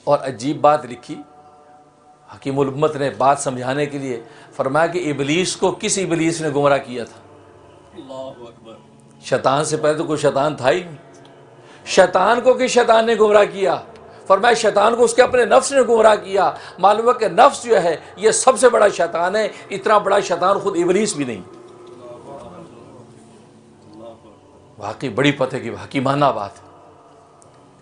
اور عجیب بات لکھی حکیم الامت نے بات سمجھانے کے لیے، فرمایا کہ ابلیس کو کس ابلیس نے گمراہ کیا تھا؟ اللہ اکبر. شیطان سے پہلے تو کوئی شیطان تھا ہی نہیں. شیطان کو کس شیطان نے گمراہ کیا؟ فرمایا شیطان کو اس کے اپنے نفس نے گمراہ کیا. معلوم ہے کہ نفس جو ہے یہ سب سے بڑا شیطان ہے. اتنا بڑا شیطان خود ابلیس بھی نہیں. واقعی بڑی پتہ کی حکیمانہ بات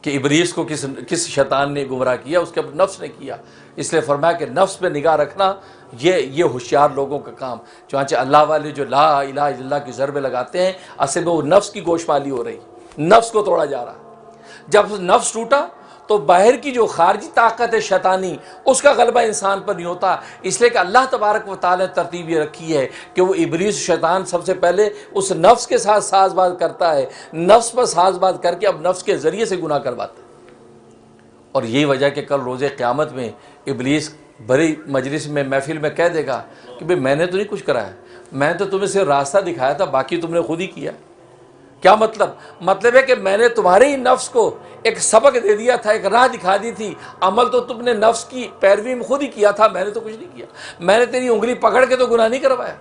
کہ ابلیس کو کس شیطان نے گمراہ کیا؟ اس کے اپنے نفس نے کیا. اس لیے فرمایا کہ نفس پہ نگاہ رکھنا یہ ہوشیار لوگوں کا کام. چنانچہ اللہ والے جو لا الہ الا اللہ کی ضربیں لگاتے ہیں، اصل میں وہ نفس کی گوشمالی ہو رہی، نفس کو توڑا جا رہا. جب نفس ٹوٹا تو باہر کی جو خارجی طاقت ہے شیطانی، اس کا غلبہ انسان پر نہیں ہوتا. اس لیے کہ اللہ تبارک و تعالی نے ترتیب یہ رکھی ہے کہ وہ ابلیس شیطان سب سے پہلے اس نفس کے ساتھ ساز باز کرتا ہے، نفس پر ساز باز کر کے اب نفس کے ذریعے سے گناہ کرواتا ہے. اور یہی وجہ کہ کل روز قیامت میں ابلیس بڑی مجلس میں محفل میں کہہ دے گا کہ بھئی میں نے تو نہیں کچھ کرایا، میں تو تمہیں صرف راستہ دکھایا تھا، باقی تم نے خود ہی کیا. کیا مطلب ہے کہ میں نے تمہارے ہی نفس کو ایک سبق دے دیا تھا، ایک راہ دکھا دی تھی. عمل تو تم نے نفس کی پیروی میں خود ہی کیا تھا، میں نے تو کچھ نہیں کیا. میں نے تیری انگلی پکڑ کے تو گناہ نہیں کروایا.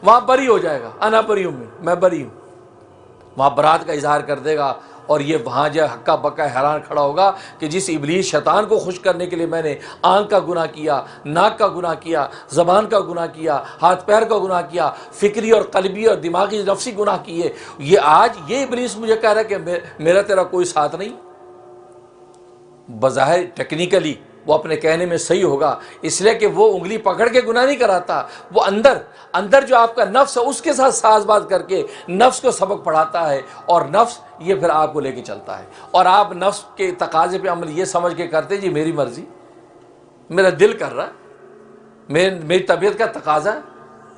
وہاں بری ہو جائے گا، انا بری ہوں، میں بری ہوں. وہاں برات کا اظہار کر دے گا. اور یہ وہاں جو ہکا بکا حیران کھڑا ہوگا کہ جس ابلیس شیطان کو خوش کرنے کے لیے میں نے آنکھ کا گناہ کیا، ناک کا گناہ کیا، زبان کا گناہ کیا، ہاتھ پیر کا گناہ کیا، فکری اور قلبی اور دماغی نفسی گناہ کیے، یہ آج یہ ابلیس مجھے کہہ رہا ہے کہ میرا تیرا کوئی ساتھ نہیں. بظاہر ٹیکنیکلی وہ اپنے کہنے میں صحیح ہوگا، اس لیے کہ وہ انگلی پکڑ کے گناہ نہیں کراتا، وہ اندر جو آپ کا نفس ہے اس کے ساتھ ساز باز کر کے نفس کو سبق پڑھاتا ہے، اور نفس یہ پھر آپ کو لے کے چلتا ہے. اور آپ نفس کے تقاضے پہ عمل یہ سمجھ کے کرتے جی میری مرضی، میرا دل کر رہا ہے، میری طبیعت کا تقاضا ہے،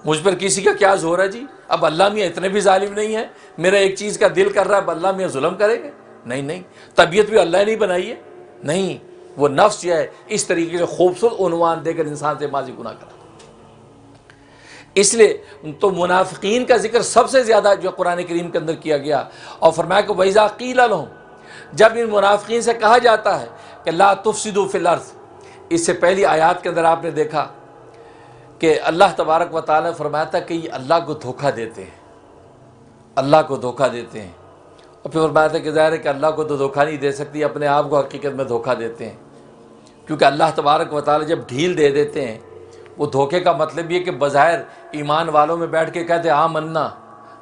مجھ پر کسی کا کیا زور ہے جی. اب اللہ میاں اتنے بھی ظالم نہیں ہے، میرا ایک چیز کا دل کر رہا ہے، اب اللہ میاں ظلم کریں گے؟ نہیں، طبیعت بھی اللہ نے نہیں بنائی ہے. نہیں، وہ نفس جو ہے اس طریقے سے خوبصورت عنوان دے کر انسان سے ماضی گناہ کرا. اس لیے تو منافقین کا ذکر سب سے زیادہ جو قرآن کریم کے اندر کیا گیا، اور فرمایا کہ وَإِذَا قِيلَ لَهُمْ، جب ان منافقین سے کہا جاتا ہے کہ لا تفسدوا فی الارض. اس سے پہلی آیات کے اندر آپ نے دیکھا کہ اللہ تبارک و تعالیٰ نے فرمایا تھا کہ یہ اللہ کو دھوکہ دیتے ہیں، اللہ کو دھوکہ دیتے ہیں. اور پھر فرمایا تھا کہ ظاہر ہے کہ اللہ کو تو دھوکہ نہیں دے سکتی، اپنے آپ کو حقیقت میں دھوکہ دیتے ہیں. کیونکہ اللہ تبارک و تعالیٰ جب ڈھیل دے دیتے ہیں، وہ دھوکے کا مطلب یہ کہ بظاہر ایمان والوں میں بیٹھ کے کہتے آمنا،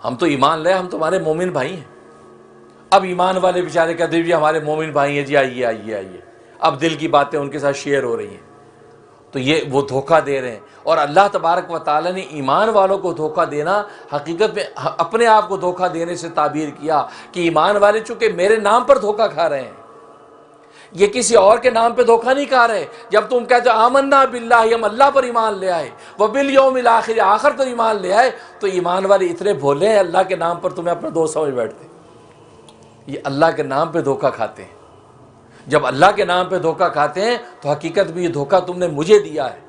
ہم تو ایمان لے، ہم تمہارے مومن بھائی ہیں. اب ایمان والے بیچارے کہتے جی ہمارے مومن بھائی ہیں جی، آئیے. اب دل کی باتیں ان کے ساتھ شیئر ہو رہی ہیں، تو یہ وہ دھوکہ دے رہے ہیں. اور اللہ تبارک و تعالیٰ نے ایمان والوں کو دھوکہ دینا حقیقت میں اپنے آپ کو دھوکہ دینے سے تعبیر کیا کہ ایمان والے چونکہ میرے نام پر دھوکہ کھا رہے ہیں، یہ کسی اور کے نام پہ دھوکہ نہیں کھا رہے. جب تم کہتے ہو آمنا باللہ، ہم اللہ پر ایمان لے آئے، وبالیوم الاخر، آخر پر ایمان لے آئے، تو ایمان والے اتنے بھولے ہیں اللہ کے نام پر تمہیں اپنا دوست سمجھ بیٹھتے. یہ اللہ کے نام پہ دھوکہ کھاتے ہیں. جب اللہ کے نام پہ دھوکہ کھاتے ہیں تو حقیقت میں یہ دھوکہ تم نے مجھے دیا ہے.